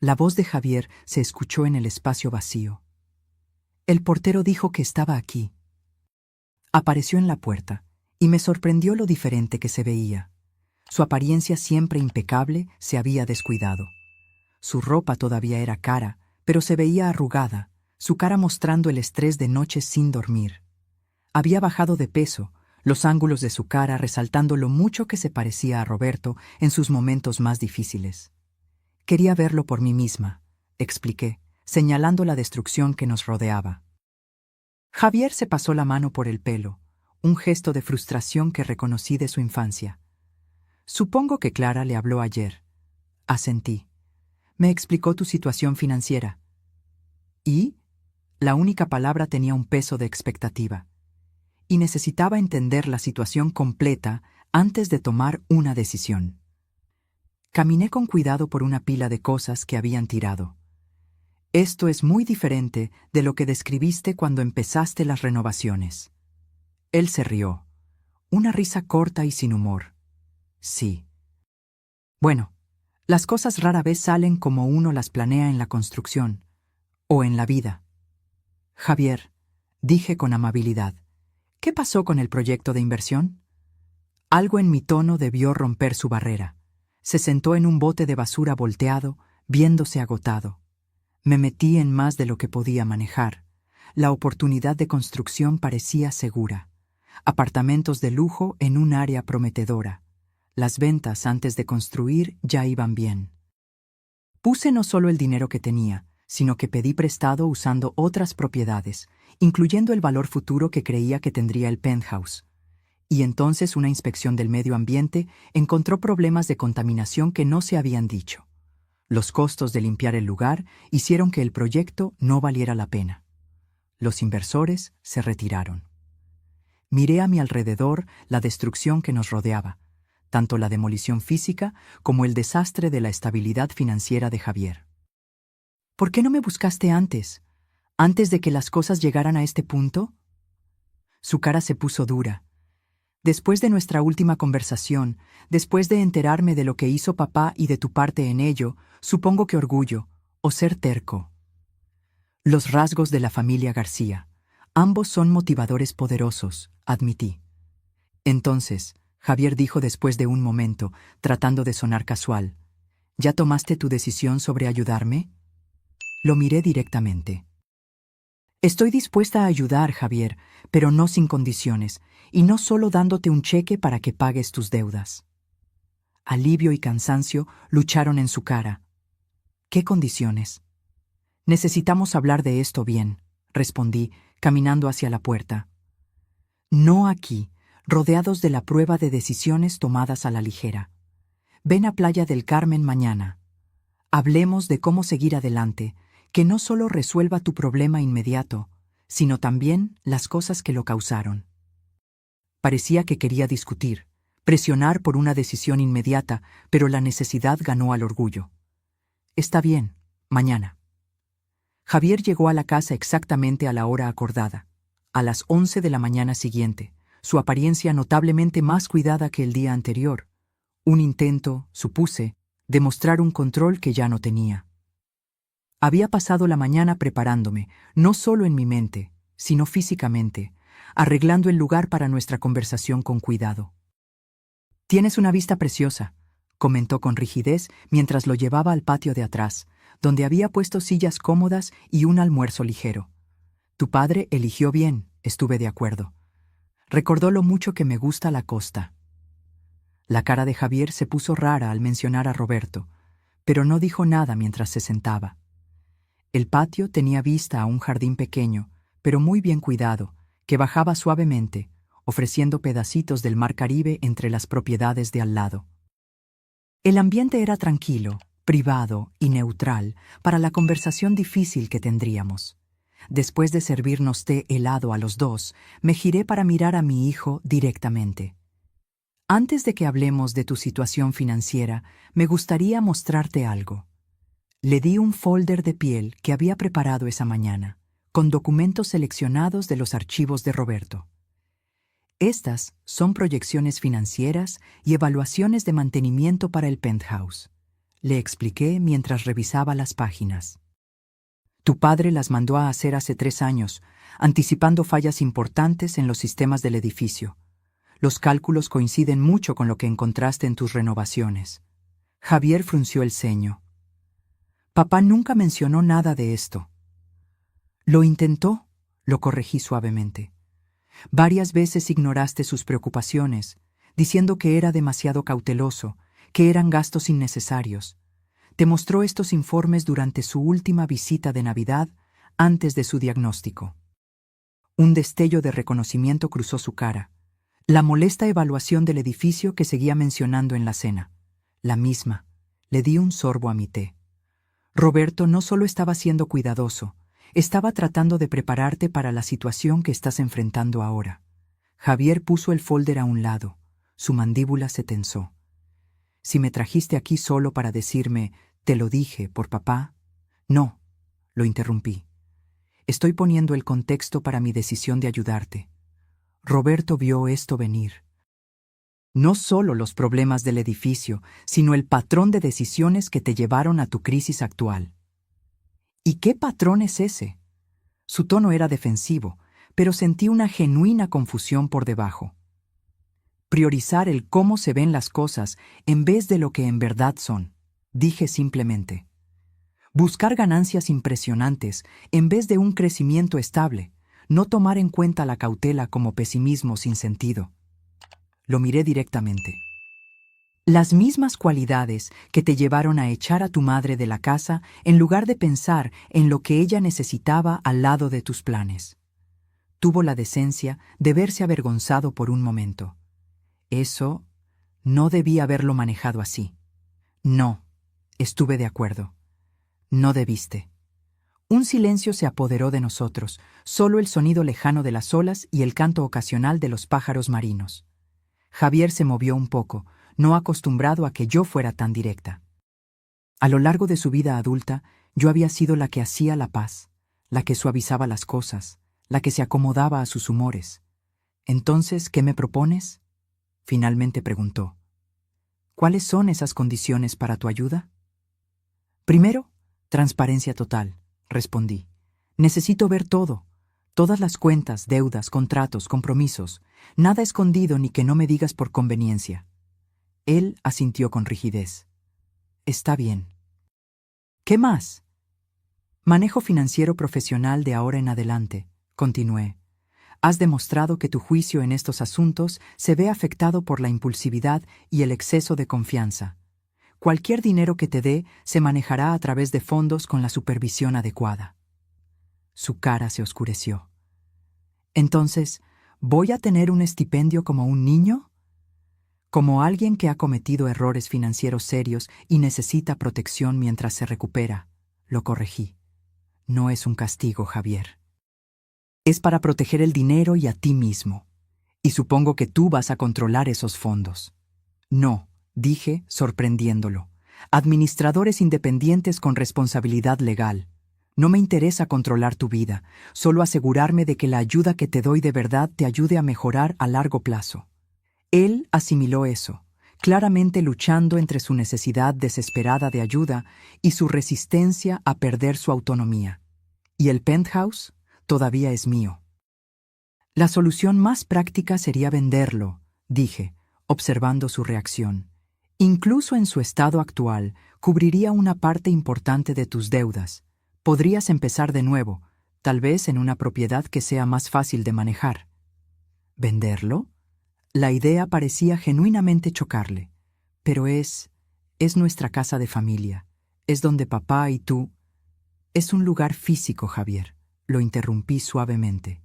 La voz de Javier se escuchó en el espacio vacío. El portero dijo que estaba aquí. Apareció en la puerta, y me sorprendió lo diferente que se veía. Su apariencia siempre impecable se había descuidado. Su ropa todavía era cara, pero se veía arrugada, su cara mostrando el estrés de noches sin dormir. Había bajado de peso, los ángulos de su cara resaltando lo mucho que se parecía a Roberto en sus momentos más difíciles. Quería verlo por mí misma, expliqué, señalando la destrucción que nos rodeaba. Javier se pasó la mano por el pelo, un gesto de frustración que reconocí de su infancia. Supongo que Clara le habló ayer. Asentí. Me explicó tu situación financiera. ¿Y? La única palabra tenía un peso de expectativa. Y necesitaba entender la situación completa antes de tomar una decisión. Caminé con cuidado por una pila de cosas que habían tirado. Esto es muy diferente de lo que describiste cuando empezaste las renovaciones. Él se rió. Una risa corta y sin humor. Sí. Bueno, las cosas rara vez salen como uno las planea en la construcción, o en la vida. Javier, dije con amabilidad, ¿qué pasó con el proyecto de inversión? Algo en mi tono debió romper su barrera. Se sentó en un bote de basura volteado, viéndose agotado. Me metí en más de lo que podía manejar. La oportunidad de construcción parecía segura. Apartamentos de lujo en un área prometedora. Las ventas antes de construir ya iban bien. Puse no solo el dinero que tenía, sino que pedí prestado usando otras propiedades, incluyendo el valor futuro que creía que tendría el penthouse. Y entonces una inspección del medio ambiente encontró problemas de contaminación que no se habían dicho. Los costos de limpiar el lugar hicieron que el proyecto no valiera la pena. Los inversores se retiraron. Miré a mi alrededor la destrucción que nos rodeaba, tanto la demolición física como el desastre de la estabilidad financiera de Javier. ¿Por qué no me buscaste antes? ¿Antes de que las cosas llegaran a este punto? Su cara se puso dura. Después de nuestra última conversación, después de enterarme de lo que hizo papá y de tu parte en ello, supongo que orgullo, o ser terco. Los rasgos de la familia García. Ambos son motivadores poderosos, admití. Entonces, Javier dijo después de un momento, tratando de sonar casual, ¿ya tomaste tu decisión sobre ayudarme? Lo miré directamente. Estoy dispuesta a ayudar, Javier, pero no sin condiciones, y no solo dándote un cheque para que pagues tus deudas. Alivio y cansancio lucharon en su cara. ¿Qué condiciones? Necesitamos hablar de esto bien, respondí, caminando hacia la puerta. No aquí, rodeados de la prueba de decisiones tomadas a la ligera. Ven a Playa del Carmen mañana. Hablemos de cómo seguir adelante, que no solo resuelva tu problema inmediato, sino también las cosas que lo causaron. Parecía que quería discutir, presionar por una decisión inmediata, pero la necesidad ganó al orgullo. Está bien, mañana. Javier llegó a la casa exactamente a la hora acordada, a las 11 de la mañana siguiente, su apariencia notablemente más cuidada que el día anterior. Un intento, supuse, de mostrar un control que ya no tenía. Había pasado la mañana preparándome, no solo en mi mente, sino físicamente, arreglando el lugar para nuestra conversación con cuidado. «Tienes una vista preciosa», comentó con rigidez mientras lo llevaba al patio de atrás, donde había puesto sillas cómodas y un almuerzo ligero. «Tu padre eligió bien», estuve de acuerdo. Recordó lo mucho que me gusta la costa. La cara de Javier se puso rara al mencionar a Roberto, pero no dijo nada mientras se sentaba. El patio tenía vista a un jardín pequeño, pero muy bien cuidado, que bajaba suavemente, ofreciendo pedacitos del mar Caribe entre las propiedades de al lado. El ambiente era tranquilo, privado y neutral para la conversación difícil que tendríamos. Después de servirnos té helado a los dos, me giré para mirar a mi hijo directamente. Antes de que hablemos de tu situación financiera, me gustaría mostrarte algo. Le di un folder de piel que había preparado esa mañana, con documentos seleccionados de los archivos de Roberto. Estas son proyecciones financieras y evaluaciones de mantenimiento para el penthouse. le expliqué mientras revisaba las páginas. Tu padre las mandó a hacer hace 3 años, anticipando fallas importantes en los sistemas del edificio. Los cálculos coinciden mucho con lo que encontraste en tus renovaciones. Javier frunció el ceño. Papá nunca mencionó nada de esto. Lo intentó, lo corregí suavemente. Varias veces ignoraste sus preocupaciones, diciendo que era demasiado cauteloso, que eran gastos innecesarios. Te mostró estos informes durante su última visita de Navidad, antes de su diagnóstico. Un destello de reconocimiento cruzó su cara. La molesta evaluación del edificio que seguía mencionando en la cena. La misma. Le di un sorbo a mi té. Roberto no solo estaba siendo cuidadoso, estaba tratando de prepararte para la situación que estás enfrentando ahora. Javier puso el folder a un lado. Su mandíbula se tensó. Si me trajiste aquí solo para decirme, te lo dije, por papá. No, lo interrumpí. Estoy poniendo el contexto para mi decisión de ayudarte. Roberto vio esto venir. No solo los problemas del edificio, sino el patrón de decisiones que te llevaron a tu crisis actual. ¿Y qué patrón es ese? Su tono era defensivo, pero sentí una genuina confusión por debajo. Priorizar el cómo se ven las cosas en vez de lo que en verdad son, dije simplemente. Buscar ganancias impresionantes en vez de un crecimiento estable, no tomar en cuenta la cautela como pesimismo sin sentido. Lo miré directamente. Las mismas cualidades que te llevaron a echar a tu madre de la casa en lugar de pensar en lo que ella necesitaba al lado de tus planes. Tuvo la decencia de verse avergonzado por un momento. Eso no debía haberlo manejado así. No, estuve de acuerdo. No debiste. Un silencio se apoderó de nosotros, solo el sonido lejano de las olas y el canto ocasional de los pájaros marinos. Javier se movió un poco, no acostumbrado a que yo fuera tan directa. A lo largo de su vida adulta, yo había sido la que hacía la paz, la que suavizaba las cosas, la que se acomodaba a sus humores. Entonces, ¿qué me propones? Finalmente preguntó. ¿Cuáles son esas condiciones para tu ayuda? Primero, transparencia total, respondí. Necesito ver todo. Todas las cuentas, deudas, contratos, compromisos. Nada escondido ni que no me digas por conveniencia. Él asintió con rigidez. Está bien. ¿Qué más? Manejo financiero profesional de ahora en adelante, continué. Has demostrado que tu juicio en estos asuntos se ve afectado por la impulsividad y el exceso de confianza. Cualquier dinero que te dé se manejará a través de fondos con la supervisión adecuada. Su cara se oscureció. Entonces, ¿voy a tener un estipendio como un niño? Como alguien que ha cometido errores financieros serios y necesita protección mientras se recupera, lo corregí. No es un castigo, Javier. Es para proteger el dinero y a ti mismo. Y supongo que tú vas a controlar esos fondos. No, dije, sorprendiéndolo. Administradores independientes con responsabilidad legal. No me interesa controlar tu vida, solo asegurarme de que la ayuda que te doy de verdad te ayude a mejorar a largo plazo. Él asimiló eso, claramente luchando entre su necesidad desesperada de ayuda y su resistencia a perder su autonomía. ¿Y el penthouse? Todavía es mío. La solución más práctica sería venderlo, dije, observando su reacción. Incluso en su estado actual, cubriría una parte importante de tus deudas. Podrías empezar de nuevo, tal vez en una propiedad que sea más fácil de manejar. ¿Venderlo? La idea parecía genuinamente chocarle. Pero es nuestra casa de familia. Es donde papá y tú... Es un lugar físico, Javier. Lo interrumpí suavemente.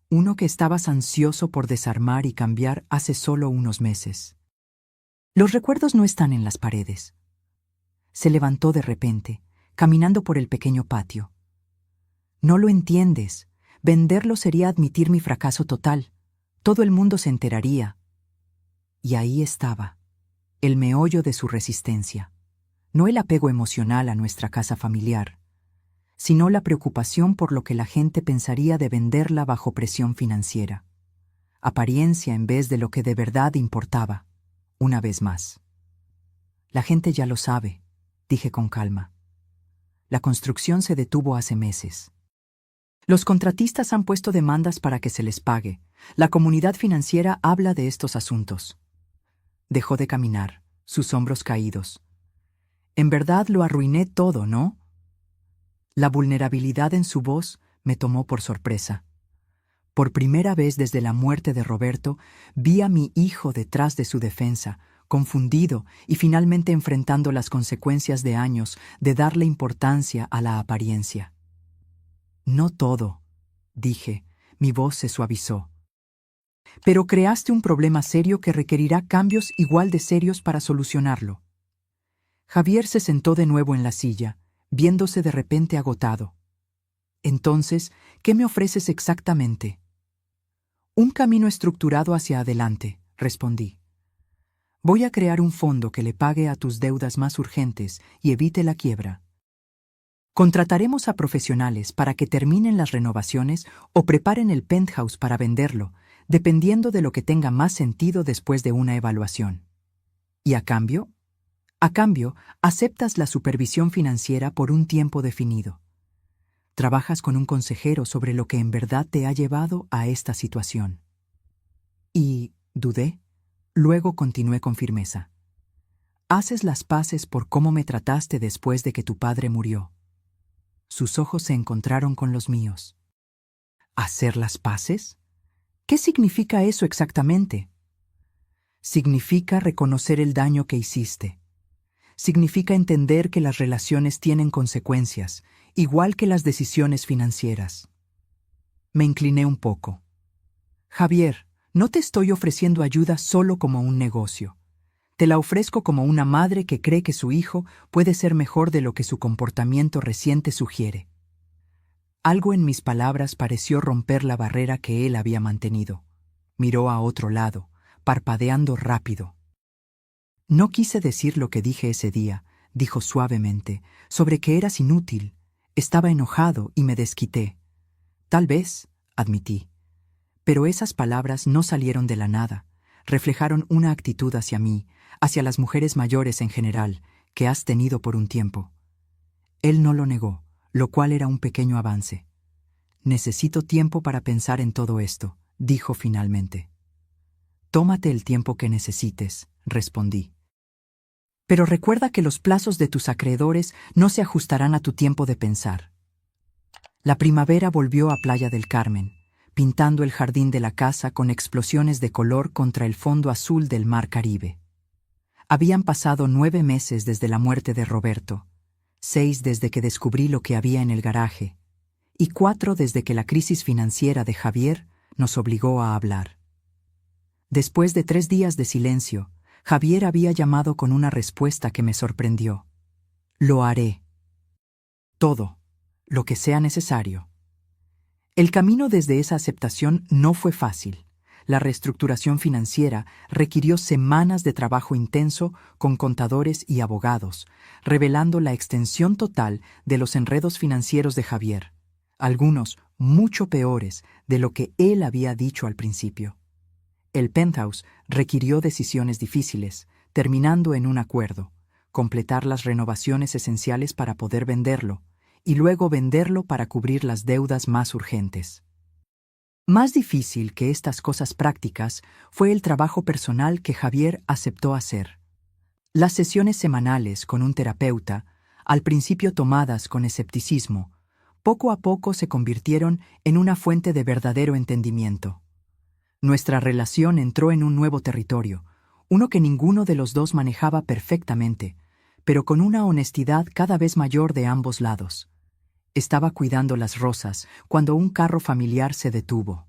Uno que estabas ansioso por desarmar y cambiar hace solo unos meses. Los recuerdos no están en las paredes. Se levantó de repente, caminando por el pequeño patio. No lo entiendes. Venderlo sería admitir mi fracaso total. Todo el mundo se enteraría. Y ahí estaba, el meollo de su resistencia. No el apego emocional a nuestra casa familiar, sino la preocupación por lo que la gente pensaría de venderla bajo presión financiera. Apariencia en vez de lo que de verdad importaba, una vez más. La gente ya lo sabe, dije con calma. La construcción se detuvo hace meses. Los contratistas han puesto demandas para que se les pague. La comunidad financiera habla de estos asuntos. Dejó de caminar, sus hombros caídos. En verdad lo arruiné todo, ¿no? La vulnerabilidad en su voz me tomó por sorpresa. Por primera vez desde la muerte de Roberto, vi a mi hijo detrás de su defensa, confundido y finalmente enfrentando las consecuencias de años de darle importancia a la apariencia. No todo, dije, mi voz se suavizó. Pero creaste un problema serio que requerirá cambios igual de serios para solucionarlo. Javier se sentó de nuevo en la silla, viéndose de repente agotado. Entonces, ¿qué me ofreces exactamente? Un camino estructurado hacia adelante, respondí. Voy a crear un fondo que le pague a tus deudas más urgentes y evite la quiebra. Contrataremos a profesionales para que terminen las renovaciones o preparen el penthouse para venderlo, dependiendo de lo que tenga más sentido después de una evaluación. ¿Y a cambio? A cambio, aceptas la supervisión financiera por un tiempo definido. Trabajas con un consejero sobre lo que en verdad te ha llevado a esta situación. Y dudé. Luego continué con firmeza. Haces las paces por cómo me trataste después de que tu padre murió. Sus ojos se encontraron con los míos. ¿Hacer las paces? ¿Qué significa eso exactamente? Significa reconocer el daño que hiciste. Significa entender que las relaciones tienen consecuencias, igual que las decisiones financieras. Me incliné un poco. Javier, no te estoy ofreciendo ayuda solo como un negocio. Te la ofrezco como una madre que cree que su hijo puede ser mejor de lo que su comportamiento reciente sugiere. Algo en mis palabras pareció romper la barrera que él había mantenido. Miró a otro lado, parpadeando rápido. No quise decir lo que dije ese día, dijo suavemente, sobre que eras inútil. Estaba enojado y me desquité. Tal vez, admití. Pero esas palabras no salieron de la nada, reflejaron una actitud hacia mí, hacia las mujeres mayores en general, que has tenido por un tiempo. Él no lo negó, lo cual era un pequeño avance. Necesito tiempo para pensar en todo esto, dijo finalmente. Tómate el tiempo que necesites, respondí. Pero recuerda que los plazos de tus acreedores no se ajustarán a tu tiempo de pensar. La primavera volvió a Playa del Carmen, pintando el jardín de la casa con explosiones de color contra el fondo azul del mar Caribe. Habían pasado 9 meses desde la muerte de Roberto, 6 desde que descubrí lo que había en el garaje, y 4 desde que la crisis financiera de Javier nos obligó a hablar. Después de 3 días de silencio, Javier había llamado con una respuesta que me sorprendió. Lo haré. Todo, lo que sea necesario. El camino desde esa aceptación no fue fácil. La reestructuración financiera requirió semanas de trabajo intenso con contadores y abogados, revelando la extensión total de los enredos financieros de Javier, algunos mucho peores de lo que él había dicho al principio. El penthouse requirió decisiones difíciles, terminando en un acuerdo, completar las renovaciones esenciales para poder venderlo, y luego venderlo para cubrir las deudas más urgentes. Más difícil que estas cosas prácticas fue el trabajo personal que Javier aceptó hacer. Las sesiones semanales con un terapeuta, al principio tomadas con escepticismo, poco a poco se convirtieron en una fuente de verdadero entendimiento. Nuestra relación entró en un nuevo territorio, uno que ninguno de los dos manejaba perfectamente, pero con una honestidad cada vez mayor de ambos lados. Estaba cuidando las rosas cuando un carro familiar se detuvo.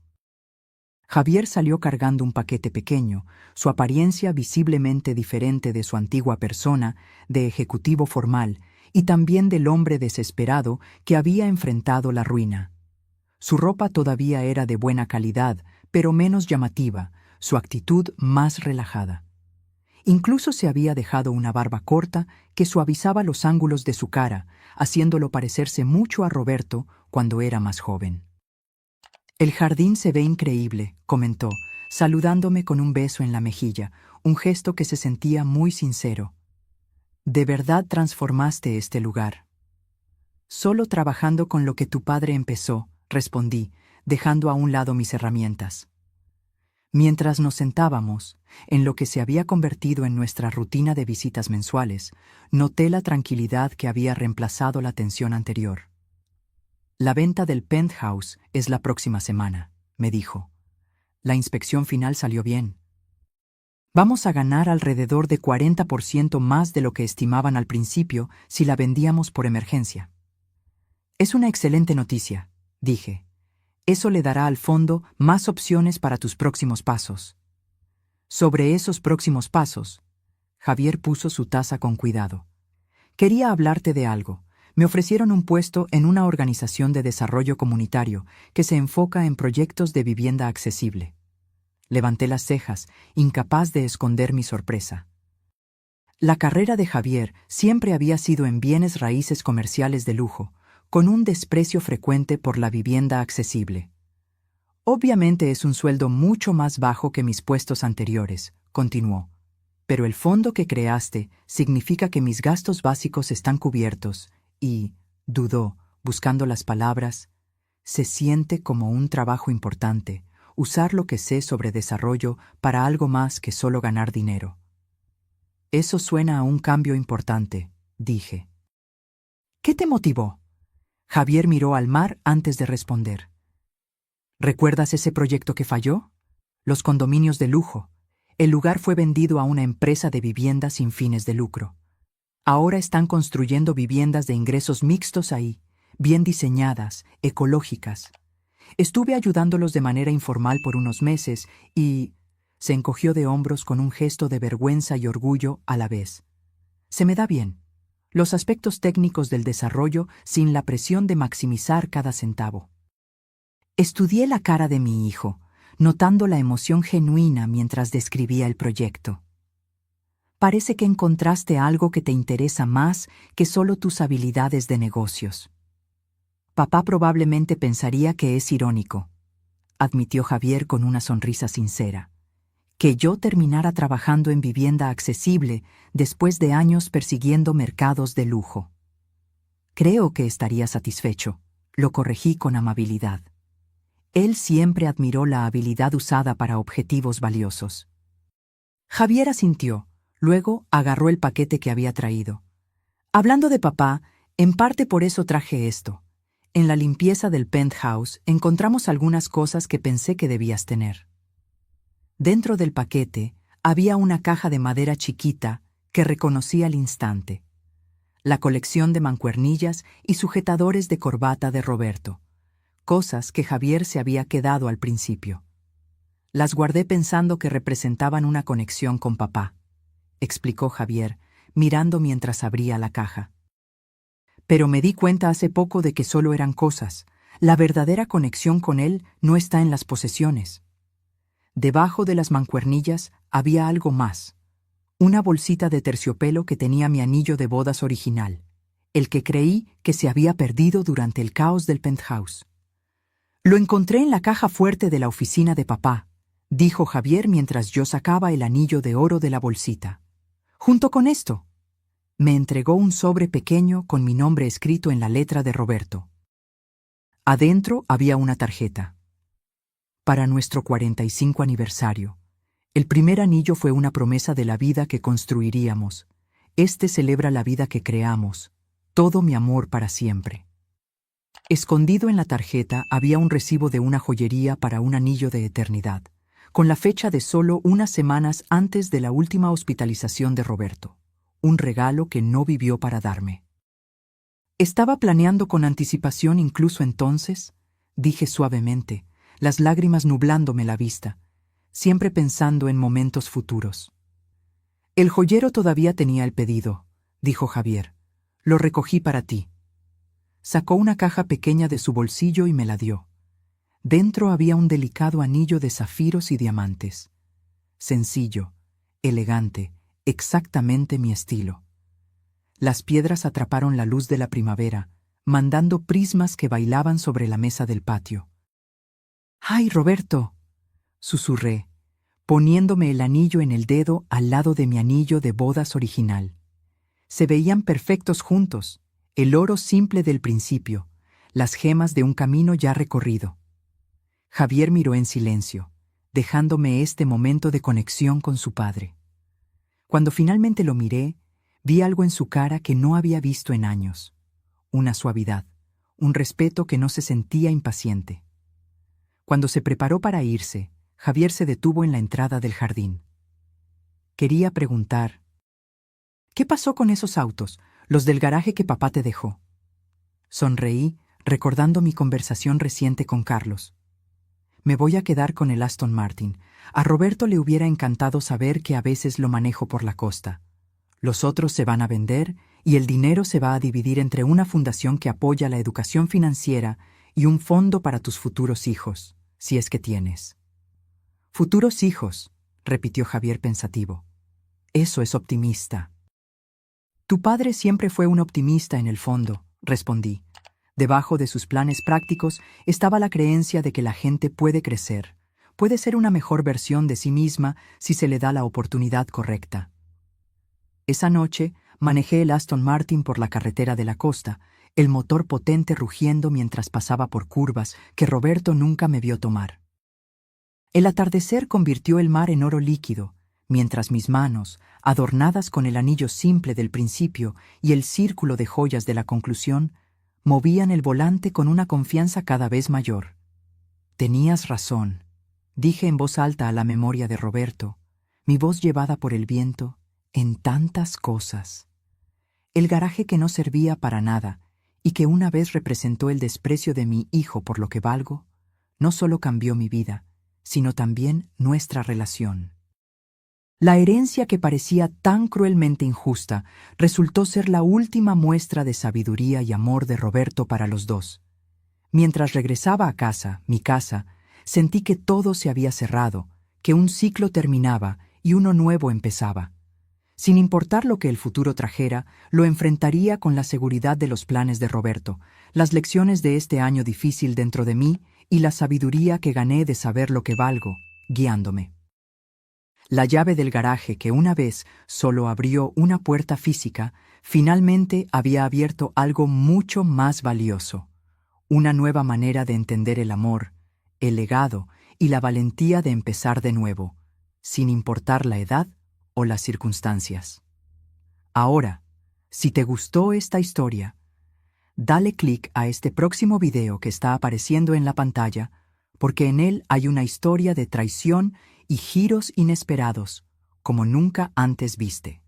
Javier salió cargando un paquete pequeño, su apariencia visiblemente diferente de su antigua persona, de ejecutivo formal, y también del hombre desesperado que había enfrentado la ruina. Su ropa todavía era de buena calidad, pero menos llamativa, su actitud más relajada. Incluso se había dejado una barba corta que suavizaba los ángulos de su cara, haciéndolo parecerse mucho a Roberto cuando era más joven. El jardín se ve increíble, comentó, saludándome con un beso en la mejilla, un gesto que se sentía muy sincero. De verdad transformaste este lugar. Solo trabajando con lo que tu padre empezó, respondí, dejando a un lado mis herramientas. Mientras nos sentábamos, en lo que se había convertido en nuestra rutina de visitas mensuales, noté la tranquilidad que había reemplazado la tensión anterior. La venta del penthouse es la próxima semana, me dijo. La inspección final salió bien. Vamos a ganar alrededor de 40% más de lo que estimaban al principio si la vendíamos por emergencia. Es una excelente noticia, dije. Eso le dará al fondo más opciones para tus próximos pasos. Sobre esos próximos pasos, Javier puso su taza con cuidado. Quería hablarte de algo. Me ofrecieron un puesto en una organización de desarrollo comunitario que se enfoca en proyectos de vivienda accesible. Levanté las cejas, incapaz de esconder mi sorpresa. La carrera de Javier siempre había sido en bienes raíces comerciales de lujo, con un desprecio frecuente por la vivienda accesible. Obviamente es un sueldo mucho más bajo que mis puestos anteriores, continuó, pero el fondo que creaste significa que mis gastos básicos están cubiertos y, dudó, buscando las palabras, se siente como un trabajo importante, usar lo que sé sobre desarrollo para algo más que solo ganar dinero. Eso suena a un cambio importante, dije. ¿Qué te motivó? Javier miró al mar antes de responder. ¿Recuerdas ese proyecto que falló? Los condominios de lujo. El lugar fue vendido a una empresa de viviendas sin fines de lucro. Ahora están construyendo viviendas de ingresos mixtos ahí, bien diseñadas, ecológicas. Estuve ayudándolos de manera informal por unos meses y se encogió de hombros con un gesto de vergüenza y orgullo a la vez. Se me da bien. Los aspectos técnicos del desarrollo sin la presión de maximizar cada centavo. Estudié la cara de mi hijo, notando la emoción genuina mientras describía el proyecto. Parece que encontraste algo que te interesa más que solo tus habilidades de negocios. Papá probablemente pensaría que es irónico, admitió Javier con una sonrisa sincera, que yo terminara trabajando en vivienda accesible después de años persiguiendo mercados de lujo. Creo que estaría satisfecho, lo corregí con amabilidad. Él siempre admiró la habilidad usada para objetivos valiosos. Javier asintió, luego agarró el paquete que había traído. Hablando de papá, en parte por eso traje esto. En la limpieza del penthouse encontramos algunas cosas que pensé que debías tener. Dentro del paquete había una caja de madera chiquita que reconocí al instante. La colección de mancuernillas y sujetadores de corbata de Roberto. Cosas que Javier se había quedado al principio. Las guardé pensando que representaban una conexión con papá, explicó Javier, mirando mientras abría la caja. Pero me di cuenta hace poco de que solo eran cosas. La verdadera conexión con él no está en las posesiones. Debajo de las mancuernillas había algo más. Una bolsita de terciopelo que tenía mi anillo de bodas original, el que creí que se había perdido durante el caos del penthouse. Lo encontré en la caja fuerte de la oficina de papá, dijo Javier mientras yo sacaba el anillo de oro de la bolsita. Junto con esto, me entregó un sobre pequeño con mi nombre escrito en la letra de Roberto. Adentro había una tarjeta. Para nuestro 45 aniversario. El primer anillo fue una promesa de la vida que construiríamos. Este celebra la vida que creamos. Todo mi amor para siempre. Escondido en la tarjeta había un recibo de una joyería para un anillo de eternidad, con la fecha de solo unas semanas antes de la última hospitalización de Roberto. Un regalo que no vivió para darme. ¿Estaba planeando con anticipación incluso entonces? Dije suavemente, las lágrimas nublándome la vista, siempre pensando en momentos futuros. El joyero todavía tenía el pedido, dijo Javier. Lo recogí para ti. Sacó una caja pequeña de su bolsillo y me la dio. Dentro había un delicado anillo de zafiros y diamantes. Sencillo, elegante, exactamente mi estilo. Las piedras atraparon la luz de la primavera, mandando prismas que bailaban sobre la mesa del patio. ¡Ay, Roberto!, susurré, poniéndome el anillo en el dedo al lado de mi anillo de bodas original. Se veían perfectos juntos, el oro simple del principio, las gemas de un camino ya recorrido. Javier miró en silencio, dejándome este momento de conexión con su padre. Cuando finalmente lo miré, vi algo en su cara que no había visto en años. Una suavidad, un respeto que no se sentía impaciente. Cuando se preparó para irse, Javier se detuvo en la entrada del jardín. Quería preguntar: ¿qué pasó con esos autos, los del garaje que papá te dejó? Sonreí, recordando mi conversación reciente con Carlos. Me voy a quedar con el Aston Martin. A Roberto le hubiera encantado saber que a veces lo manejo por la costa. Los otros se van a vender y el dinero se va a dividir entre una fundación que apoya la educación financiera y un fondo para tus futuros hijos, si es que tienes. Futuros hijos, repitió Javier pensativo. Eso es optimista. Tu padre siempre fue un optimista en el fondo, respondí. Debajo de sus planes prácticos estaba la creencia de que la gente puede crecer, puede ser una mejor versión de sí misma si se le da la oportunidad correcta. Esa noche manejé el Aston Martin por la carretera de la costa, el motor potente rugiendo mientras pasaba por curvas que Roberto nunca me vio tomar. El atardecer convirtió el mar en oro líquido, mientras mis manos, adornadas con el anillo simple del principio y el círculo de joyas de la conclusión, movían el volante con una confianza cada vez mayor. Tenías razón, dije en voz alta a la memoria de Roberto, mi voz llevada por el viento, en tantas cosas. El garaje que no servía para nada y que una vez representó el desprecio de mi hijo por lo que valgo, no solo cambió mi vida, sino también nuestra relación. La herencia que parecía tan cruelmente injusta resultó ser la última muestra de sabiduría y amor de Roberto para los dos. Mientras regresaba a casa, mi casa, sentí que todo se había cerrado, que un ciclo terminaba y uno nuevo empezaba. Sin importar lo que el futuro trajera, lo enfrentaría con la seguridad de los planes de Roberto, las lecciones de este año difícil dentro de mí y la sabiduría que gané de saber lo que valgo, guiándome. La llave del garaje que una vez solo abrió una puerta física, finalmente había abierto algo mucho más valioso, una nueva manera de entender el amor, el legado y la valentía de empezar de nuevo, sin importar la edad o las circunstancias. Ahora, si te gustó esta historia, dale clic a este próximo video que está apareciendo en la pantalla, porque en él hay una historia de traición y giros inesperados, como nunca antes viste.